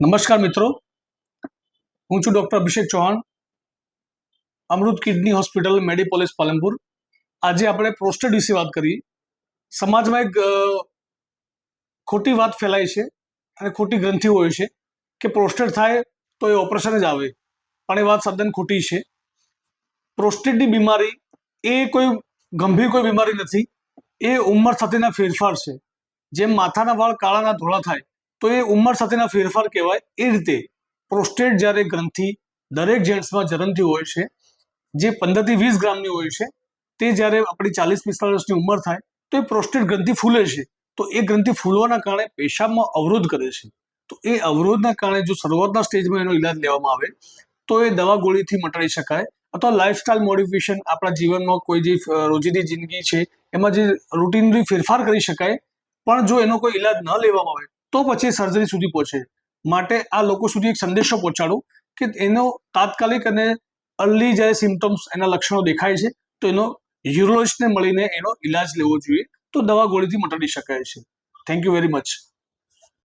નમસ્કાર મિત્રો, હું છું ડૉક્ટર અભિષેક ચૌહાણ, અમૃત કિડની હોસ્પિટલ મેડીપોલિસ પાલનપુર. આજે આપણે પ્રોસ્ટેટ વિશે વાત કરીએ. સમાજમાં એક ખોટી વાત ફેલાય છે અને ખોટી ગ્રંથિઓ હોય છે કે પ્રોસ્ટેટ થાય તો એ ઓપરેશન જ આવે, પણ એ વાત તદ્દન ખોટી છે. પ્રોસ્ટેટની બીમારી એ કોઈ ગંભીર કોઈ બીમારી નથી, એ ઉંમર સાથેના ફેરફાર છે. જેમ માથાના વાળ કાળાના ધોળા થાય તો એ ઉંમર સાથેના ફેરફાર કહેવાય. એ રીતે પ્રોસ્ટેટ જ્યારે ગ્રંથિ દરેક જેન્ટ્સમાં જન્મથી હોય છે, જે 15 થી 20 ગ્રામની હોય છે, તે જ્યારે આપણી 40-45 વર્ષની ઉંમર થાય તો એ પ્રોસ્ટેટ ગ્રંથિ ફૂલે છે. તો એ ગ્રંથિ ફૂલવાના કારણે પેશાબમાં અવરોધ કરે છે. તો એ અવરોધના કારણે જો શરૂઆતના સ્ટેજમાં એનો ઈલાજ લેવામાં આવે તો એ દવા ગોળીથી મટાડી શકાય, અથવા લાઇફસ્ટાઇલ મોડિફિકેશન, આપણા જીવનમાં કોઈ જે રોજિંદી જિંદગી છે એમાં જે રૂટીનલી ફેરફાર કરી શકાય. પણ જો એનો કોઈ ઈલાજ ન લેવામાં આવે તો પછી સર્જરી સુધી પહોંચે. માટે આ લોકો સુધી એક સંદેશો પહોંચાડો કે એનો તાત્કાલિક અને અર્લી જ્યારે સિમ્ટમ્સ, એના લક્ષણો દેખાય છે તો એનો યુરોલોજિસ્ટને મળીને એનો ઈલાજ લેવો જોઈએ, તો દવા ગોળીથી મટાડી શકાય છે. Thank you very much.